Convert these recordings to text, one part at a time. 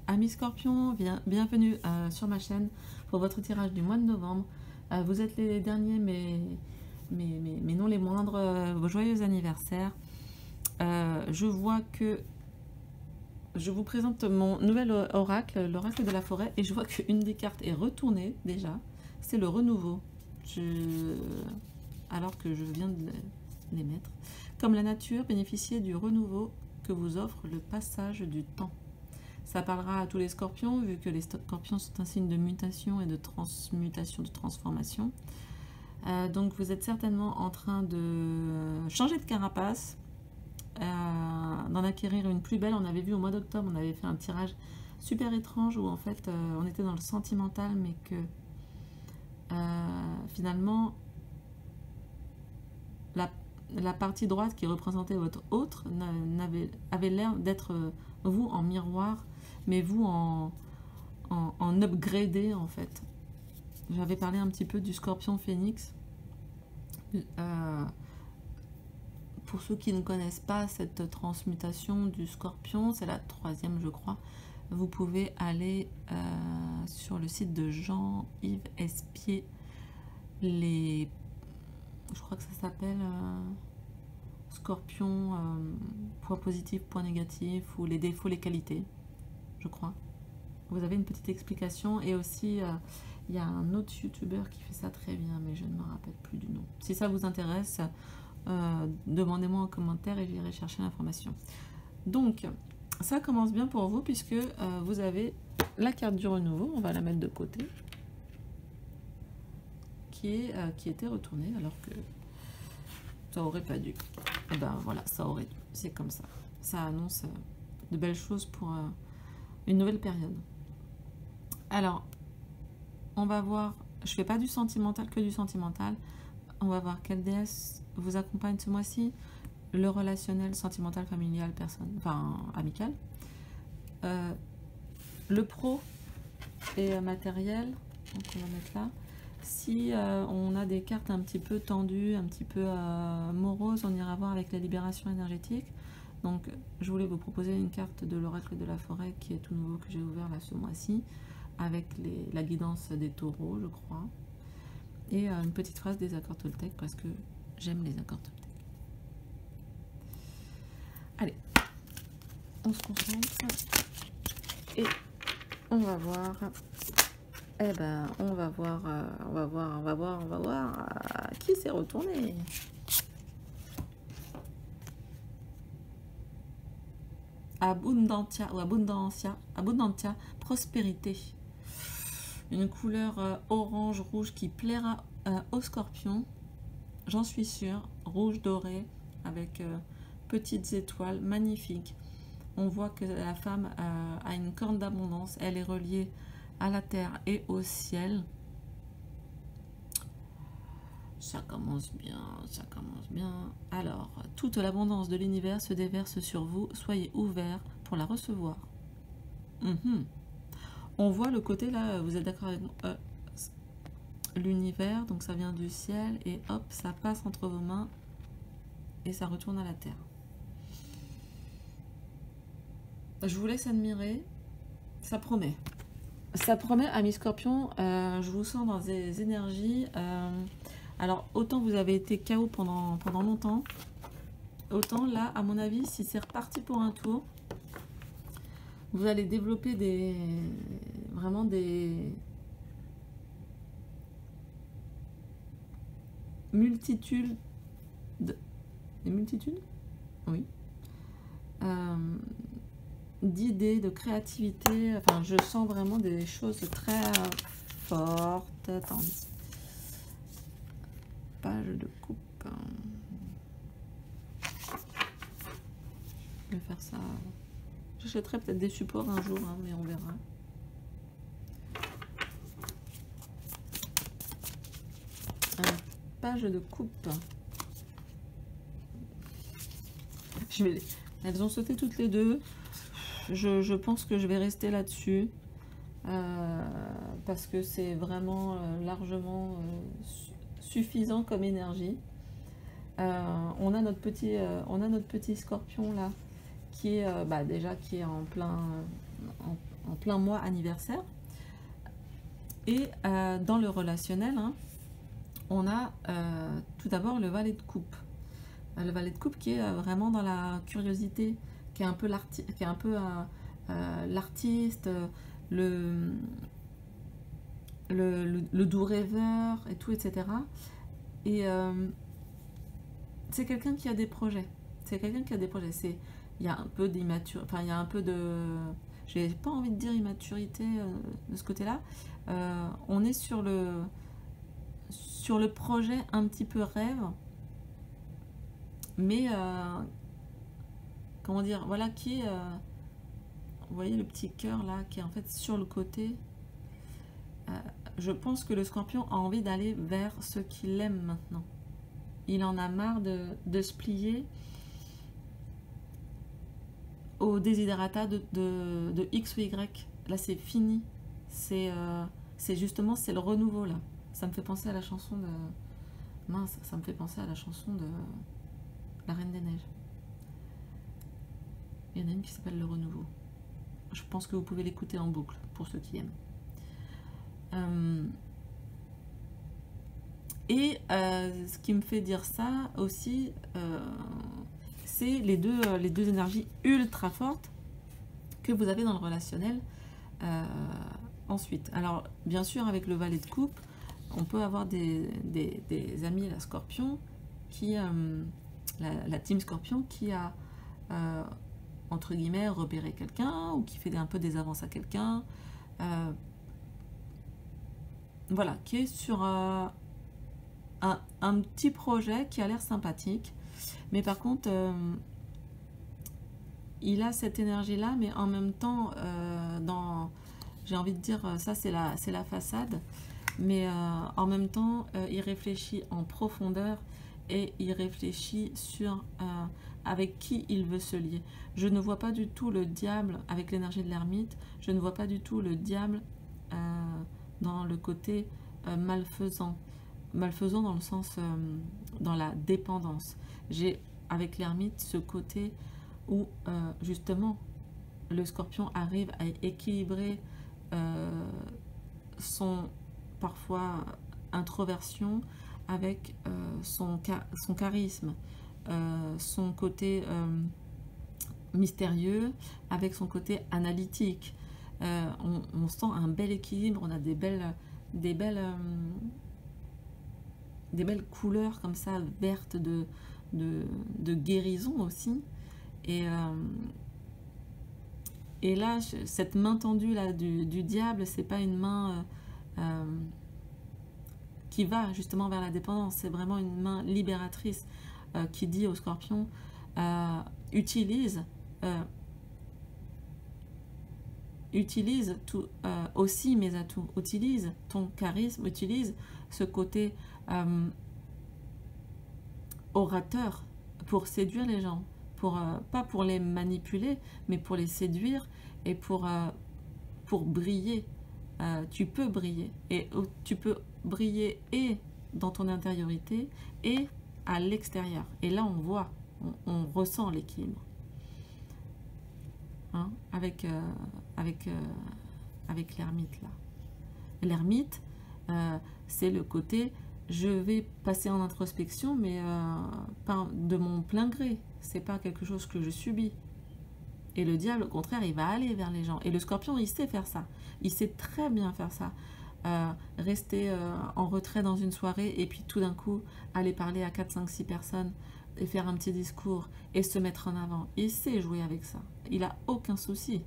Amis Scorpion, bienvenue sur ma chaîne pour votre tirage du mois de novembre. Vous êtes les derniers, mais non les moindres. Vos joyeux anniversaires. Je vois que je vous présente mon nouvel oracle, l'oracle de la forêt, et je vois qu'une des cartes est retournée déjà. C'est le renouveau. Alors que je viens de les mettre. Comme la nature, bénéficiez du renouveau que vous offre le passage du temps. Ça parlera à tous les scorpions, vu que les scorpions sont un signe de mutation et de transmutation, de transformation. Donc vous êtes certainement en train de changer de carapace, d'en acquérir une plus belle. On avait vu au mois d'octobre, on avait fait un tirage super étrange où en fait on était dans le sentimental, mais que finalement la partie droite qui représentait votre autre avait l'air d'être vous en miroir, mais vous en upgradé en fait. J'avais parlé un petit peu du scorpion phénix. Pour ceux qui ne connaissent pas cette transmutation du scorpion, c'est la 3e je crois, vous pouvez aller sur le site de Jean-Yves Espier, je crois que ça s'appelle Scorpion, point positif, point négatif, ou les défauts, les qualités, je crois. Vous avez une petite explication, et aussi il y a un autre youtubeur qui fait ça très bien, mais je ne me rappelle plus du nom. Si ça vous intéresse, demandez-moi en commentaire et j'irai chercher l'information. Donc, ça commence bien pour vous, puisque vous avez la carte du renouveau, on va la mettre de côté, qui était retournée, alors que ça aurait pas dû. Et ben voilà, ça aurait dû. C'est comme ça. Ça annonce de belles choses pour une nouvelle période. Alors, on va voir. Je fais pas du sentimental, que du sentimental. On va voir quelle déesse vous accompagne ce mois-ci. Le relationnel, sentimental, familial, amical. Le pro et matériel. Donc on va mettre là. Si on a des cartes un petit peu tendues, un petit peu moroses, on ira voir avec la libération énergétique. Donc je voulais vous proposer une carte de l'oracle de la forêt qui est tout nouveau, que j'ai ouvert là ce mois-ci, avec la guidance des taureaux, je crois. Et une petite phrase des accords toltèques, parce que j'aime les accords toltèques. Allez, on se concentre et on va voir. Eh ben, on va voir qui s'est retourné. Abundantia, ou Abundantia, prospérité. Une couleur orange-rouge qui plaira aux scorpions, j'en suis sûre. Rouge doré avec petites étoiles, magnifiques. On voit que la femme a une corne d'abondance, elle est reliée à la terre et au ciel. Ça commence bien, ça commence bien. Alors, toute l'abondance de l'univers se déverse sur vous, soyez ouverts pour la recevoir. On voit le côté là, vous êtes d'accord avec moi, l'univers, donc ça vient du ciel, et hop, ça passe entre vos mains, et ça retourne à la terre. Je vous laisse admirer, ça promet. Ça promet, amis scorpions, je vous sens dans des énergies. Alors, autant vous avez été KO pendant longtemps, autant là, à mon avis, si c'est reparti pour un tour, vous allez développer vraiment des multitudes, oui, d'idées, de créativité. Enfin, je sens vraiment des choses très fortes. Attendez. Page de coupe. Je vais faire ça. J'achèterai peut-être des supports un jour, hein, mais on verra. Page de coupe. Elles ont sauté toutes les deux. Je pense que je vais rester là-dessus. Parce que c'est vraiment largement suffisant comme énergie. On a notre petit scorpion là qui est déjà qui est en plein mois anniversaire. Et dans le relationnel, hein, on a tout d'abord le valet de coupe. Le valet de coupe qui est vraiment dans la curiosité, qui est un peu l'artiste, le doux rêveur et tout, etc. Et c'est quelqu'un qui a des projets. C'est quelqu'un qui a des projets. Il y a un peu d'immaturité, enfin il y a un peu de... J'ai pas envie de dire immaturité de ce côté-là. On est sur le projet un petit peu rêve, mais comment dire, voilà, qui est... vous voyez le petit cœur là, qui est en fait sur le côté. Je pense que le scorpion a envie d'aller vers ce qu'il aime maintenant. Il en a marre de se plier au desiderata de X ou Y. Là, c'est fini. C'est justement, c'est le renouveau, là. Ça me fait penser à la chanson de... Mince, ça me fait penser à la chanson de La Reine des Neiges. Il y en a une qui s'appelle Le Renouveau. Je pense que vous pouvez l'écouter en boucle, pour ceux qui aiment. Ce qui me fait dire ça aussi, c'est les deux énergies ultra fortes que vous avez dans le relationnel ensuite. Alors, bien sûr, avec le valet de coupe, on peut avoir des amis, la Scorpion, qui, la team Scorpion, qui a, entre guillemets, repéré quelqu'un, ou qui fait un peu des avances à quelqu'un, voilà, qui est sur un petit projet qui a l'air sympathique, mais par contre, il a cette énergie-là, mais en même temps, j'ai envie de dire, ça c'est la façade, mais en même temps, il réfléchit en profondeur et il réfléchit sur avec qui il veut se lier. Je ne vois pas du tout le diable avec l'énergie de l'ermite, je ne vois pas du tout le diable dans le côté malfaisant. Malfaisant dans le sens, dans la dépendance. J'ai avec l'ermite ce côté où justement le scorpion arrive à équilibrer son parfois introversion avec son charisme, son côté mystérieux avec son côté analytique. On sent un bel équilibre, on a des belles couleurs comme ça, vertes de guérison aussi. Et là, cette main tendue là du diable, c'est pas une main qui va justement vers la dépendance, c'est vraiment une main libératrice qui dit au scorpion, utilise aussi mes atouts, utilise ton charisme, utilise ce côté orateur pour séduire les gens, pas pour les manipuler, mais pour les séduire et pour briller. Tu peux briller, et tu peux briller et dans ton intériorité et à l'extérieur. Et là, on voit, on ressent l'équilibre. Hein, avec l'ermite là. L'ermite, c'est le côté je vais passer en introspection, mais pas de mon plein gré. C'est pas quelque chose que je subis. Et le diable, au contraire, il va aller vers les gens. Et le scorpion, il sait faire ça. Il sait très bien faire ça. Rester en retrait dans une soirée et puis tout d'un coup aller parler à 4, 5, 6 personnes et faire un petit discours et se mettre en avant. Il sait jouer avec ça. Il n'a aucun souci.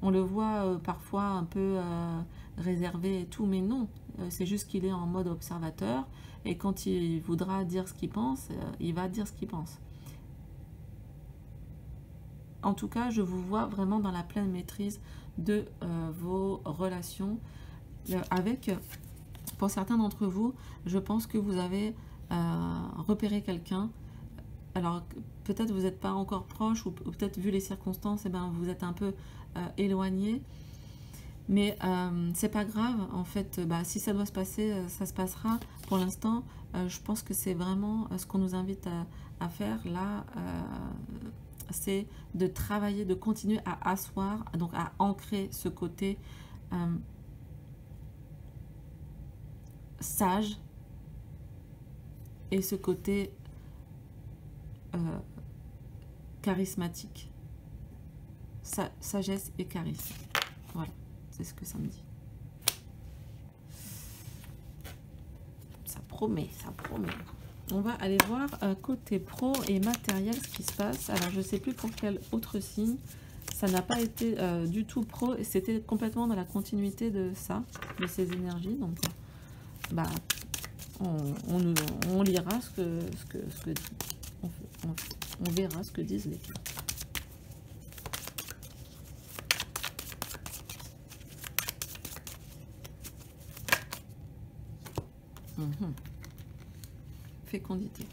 On le voit parfois un peu réservé et tout, mais non. C'est juste qu'il est en mode observateur et quand il voudra dire ce qu'il pense, il va dire ce qu'il pense. En tout cas, je vous vois vraiment dans la pleine maîtrise de vos relations avec, pour certains d'entre vous, je pense que vous avez repéré quelqu'un. Alors, peut-être vous n'êtes pas encore proche ou peut-être vu les circonstances, eh ben, vous êtes un peu éloigné. Mais c'est pas grave, en fait, si ça doit se passer, ça se passera. Pour l'instant, je pense que c'est vraiment ce qu'on nous invite à faire là. c'est de travailler, de continuer à asseoir, donc à ancrer ce côté sage et ce côté charismatique. Sagesse et charisme. Voilà, c'est ce que ça me dit. Ça promet, ça promet. On va aller voir côté pro et matériel ce qui se passe. Alors, je ne sais plus pour quel autre signe. Ça n'a pas été du tout pro et c'était complètement dans la continuité de ça, de ces énergies. Donc, bah, on lira ce que dit. On verra ce que disent les cartes. Fécondité.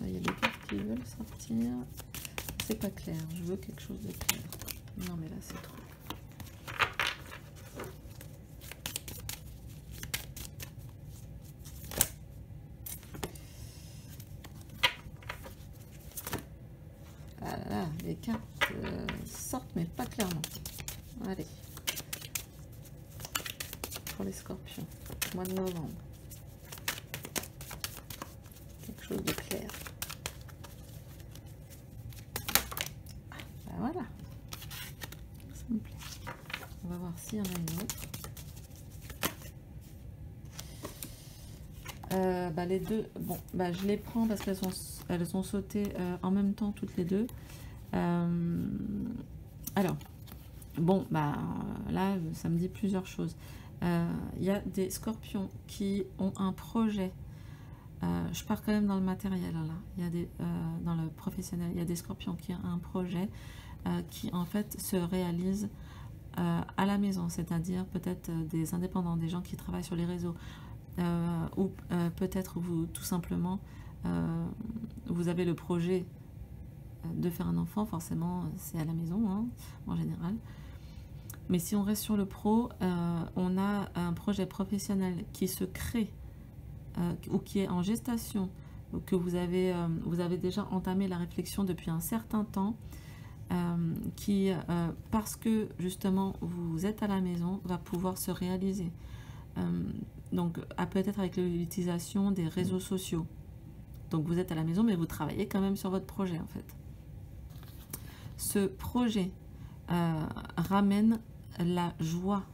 Il y a des cartes qui veulent sortir. C'est pas clair. Je veux quelque chose de clair. Non, mais là, c'est trop. Ah là là, les cartes sortent, mais pas clairement. Allez. Pour les scorpions. Mois de novembre. Quelque chose de clair. Voilà, ça me plaît. On va voir s'il y en a une autre. Les deux, bon, je les prends parce qu'elles ont sauté en même temps toutes les deux. Alors, bon, là, ça me dit plusieurs choses. Il y a des scorpions qui ont un projet. Je pars quand même dans le matériel, là. Il y a dans le professionnel, il y a des scorpions qui ont un projet qui en fait se réalise à la maison, c'est-à-dire peut-être des indépendants, des gens qui travaillent sur les réseaux, ou peut-être vous, tout simplement, vous avez le projet de faire un enfant, forcément c'est à la maison, hein, en général. Mais si on reste sur le pro, on a un projet professionnel qui se crée, ou qui est en gestation, que vous avez déjà entamé la réflexion depuis un certain temps, qui, parce que justement vous êtes à la maison, va pouvoir se réaliser. Donc peut-être avec l'utilisation des réseaux sociaux. Donc vous êtes à la maison, mais vous travaillez quand même sur votre projet en fait. Ce projet ramène la joie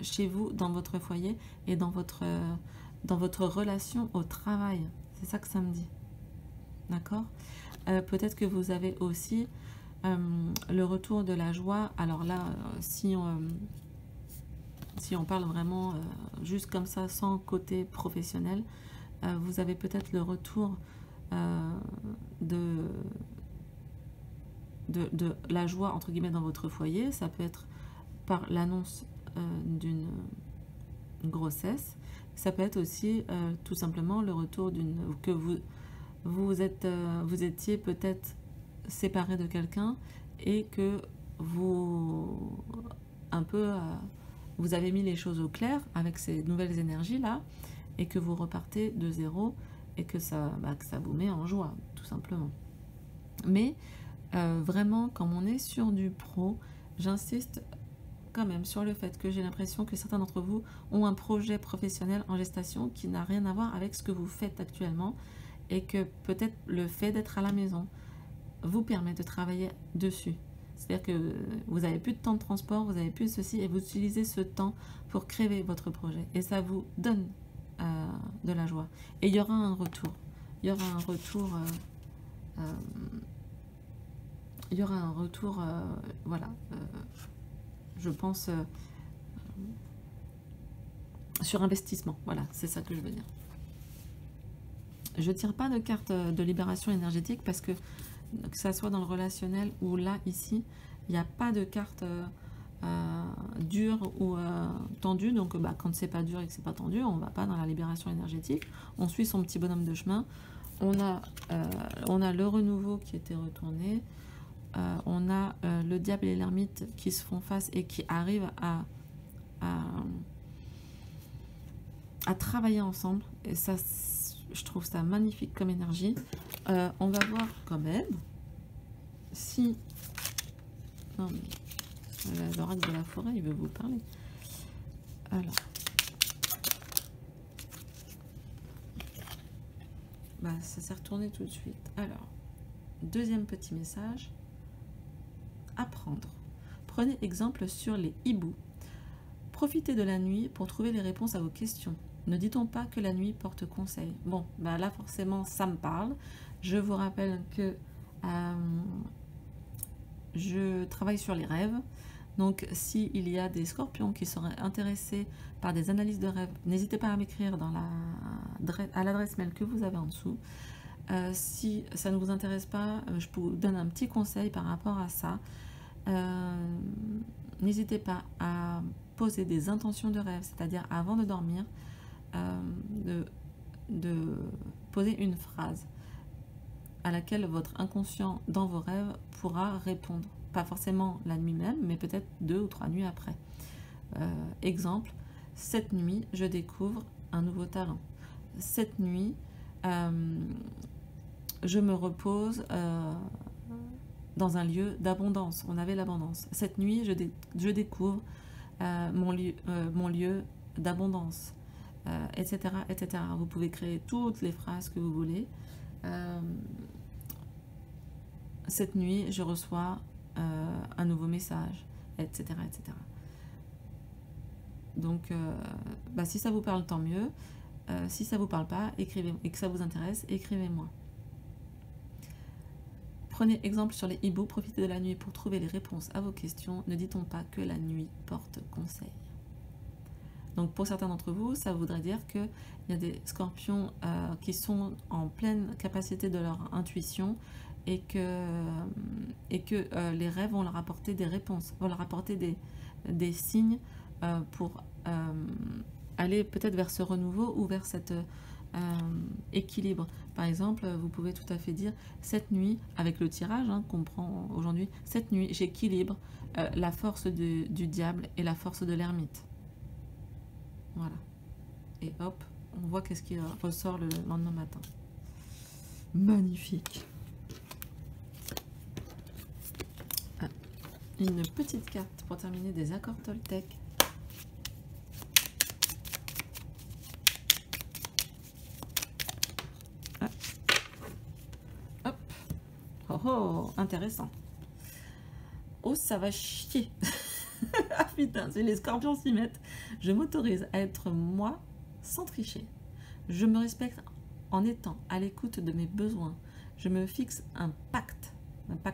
chez vous, dans votre foyer et dans votre relation au travail. C'est ça que ça me dit. D'accord ? Peut-être que vous avez aussi le retour de la joie. Alors là, si on parle vraiment juste comme ça, sans côté professionnel, vous avez peut-être le retour de la joie, entre guillemets, dans votre foyer. Ça peut être par l'annonce d'une grossesse. Ça peut être aussi tout simplement le retour que vous étiez peut-être séparé de quelqu'un et que vous vous avez mis les choses au clair avec ces nouvelles énergies là et que vous repartez de zéro et que ça vous met en joie tout simplement. Mais vraiment, comme on est sur du pro, j'insiste quand même sur le fait que j'ai l'impression que certains d'entre vous ont un projet professionnel en gestation qui n'a rien à voir avec ce que vous faites actuellement et que peut-être le fait d'être à la maison vous permet de travailler dessus. C'est-à-dire que vous n'avez plus de temps de transport, vous n'avez plus ceci et vous utilisez ce temps pour créer votre projet et ça vous donne de la joie. Et il y aura un retour. Il y aura un retour... voilà, je pense sur investissement, voilà, c'est ça que je veux dire. Je ne tire pas de carte de libération énergétique parce que que ça soit dans le relationnel ou là, ici, il n'y a pas de carte dure ou tendue. Donc, quand c'est pas dur et que c'est pas tendu, on va pas dans la libération énergétique. On suit son petit bonhomme de chemin. On a le renouveau qui était retourné. On a le diable et l'ermite qui se font face et qui arrivent à travailler ensemble. Et ça, je trouve ça magnifique comme énergie. On va voir quand même si... Non, mais l'oracle de la forêt, il veut vous parler. Alors... ça s'est retourné tout de suite. Alors, deuxième petit message. Apprendre. Prenez exemple sur les hiboux. Profitez de la nuit pour trouver les réponses à vos questions. Ne dit-on pas que la nuit porte conseil? Bon, là forcément ça me parle. Je vous rappelle que je travaille sur les rêves. Donc s'il y a des scorpions qui seraient intéressés par des analyses de rêves, n'hésitez pas à m'écrire à l'adresse mail que vous avez en dessous. Si ça ne vous intéresse pas, je vous donne un petit conseil par rapport à ça. N'hésitez pas à poser des intentions de rêve, c'est-à-dire avant de dormir, de poser une phrase à laquelle votre inconscient dans vos rêves pourra répondre. Pas forcément la nuit même, mais peut-être 2 ou 3 nuits après. Exemple, cette nuit, je découvre un nouveau talent. Cette nuit, je me repose dans un lieu d'abondance. On avait l'abondance. Cette nuit, je découvre mon lieu d'abondance, etc., etc. Vous pouvez créer toutes les phrases que vous voulez. Cette nuit, je reçois un nouveau message, etc., etc. Donc, si ça vous parle, tant mieux. Si ça ne vous parle pas, écrivez, et que ça vous intéresse, écrivez-moi. Prenez exemple sur les hiboux, profitez de la nuit pour trouver les réponses à vos questions. Ne dit-on pas que la nuit porte conseil? Donc pour certains d'entre vous, ça voudrait dire qu'il y a des scorpions qui sont en pleine capacité de leur intuition et que les rêves vont leur apporter des réponses, vont leur apporter des signes pour aller peut-être vers ce renouveau ou vers cet équilibre. Par exemple, vous pouvez tout à fait dire cette nuit, avec le tirage qu'on prend aujourd'hui, cette nuit j'équilibre la force du diable et la force de l'ermite. Voilà. Et hop, on voit qu'est-ce qui ressort le lendemain matin. Magnifique. Une petite carte pour terminer des accords Toltec. Hop. Oh oh, intéressant. Oh, ça va chier. Ah putain, si les scorpions s'y mettent. Je m'autorise à être moi sans tricher. Je me respecte en étant à l'écoute de mes besoins. Je me fixe un pacte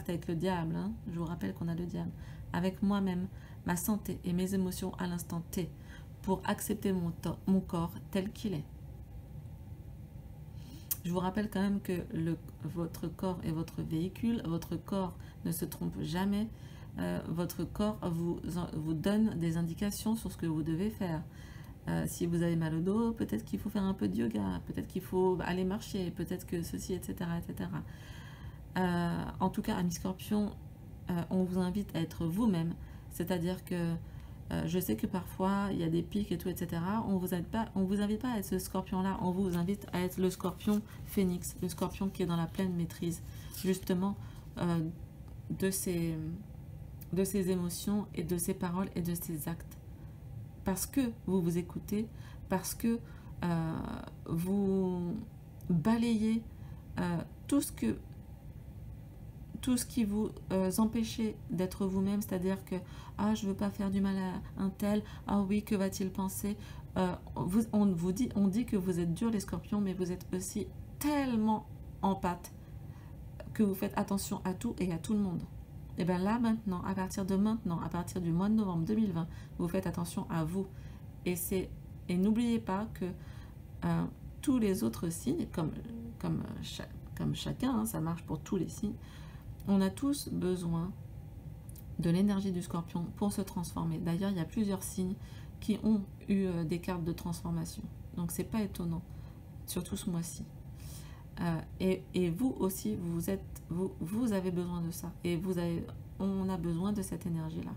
avec le diable. Je vous rappelle qu'on a le diable. Avec moi-même, ma santé et mes émotions à l'instant T pour accepter mon corps tel qu'il est. Je vous rappelle quand même que votre corps est votre véhicule. Votre corps ne se trompe jamais. Votre corps vous donne des indications sur ce que vous devez faire. Si vous avez mal au dos, peut-être qu'il faut faire un peu de yoga, peut-être qu'il faut aller marcher, peut-être que ceci, etc. etc. En tout cas, amis scorpions, on vous invite à être vous-même, c'est-à-dire que je sais que parfois il y a des pics et tout, etc. On vous invite pas à être ce scorpion-là, on vous invite à être le scorpion phénix, le scorpion qui est dans la pleine maîtrise, justement, de ses émotions et de ses paroles et de ses actes. Parce que vous vous écoutez, parce que vous balayez tout ce qui vous empêchait d'être vous-même, c'est-à-dire que « Ah, je ne veux pas faire du mal à un tel. Ah oui, que va-t-il penser ?» On dit que vous êtes dur les scorpions, mais vous êtes aussi tellement en pâte que vous faites attention à tout et à tout le monde. Et bien là, maintenant, à partir du mois de novembre 2020, vous faites attention à vous. Et n'oubliez pas que tous les autres signes, comme chacun, ça marche pour tous les signes, On a tous besoin de l'énergie du scorpion pour se transformer. D'ailleurs, il y a plusieurs signes qui ont eu des cartes de transformation. Donc, c'est pas étonnant, surtout ce mois-ci. Et vous aussi, vous avez besoin de ça. Et on a besoin de cette énergie-là,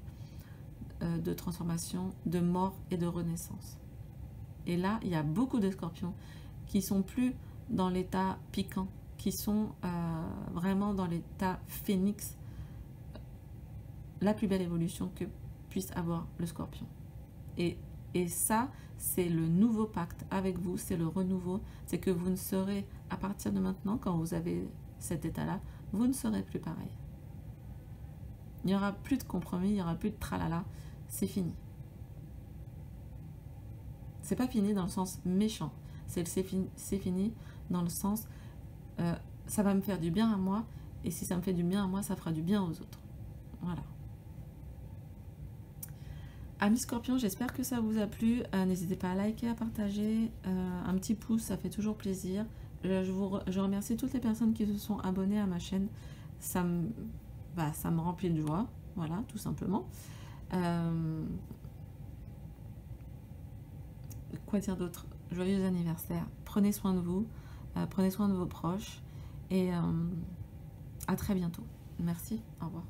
de transformation, de mort et de renaissance. Et là, il y a beaucoup de scorpions qui sont plus dans l'état piquant, qui sont vraiment dans l'état phénix, la plus belle évolution que puisse avoir le scorpion. Et ça, c'est le nouveau pacte avec vous, c'est le renouveau, c'est que vous ne serez, à partir de maintenant, quand vous avez cet état-là, vous ne serez plus pareil. Il n'y aura plus de compromis, il n'y aura plus de tralala, c'est fini. C'est pas fini dans le sens méchant, c'est fini dans le sens ça va me faire du bien à moi, et si ça me fait du bien à moi, ça fera du bien aux autres. Voilà. Amis Scorpions, j'espère que ça vous a plu. N'hésitez pas à liker, à partager, un petit pouce, ça fait toujours plaisir. Je remercie toutes les personnes qui se sont abonnées à ma chaîne. Ça me remplit de joie, voilà, tout simplement. Quoi dire d'autre? Joyeux anniversaire. Prenez soin de vous, prenez soin de vos proches, et à très bientôt. Merci, au revoir.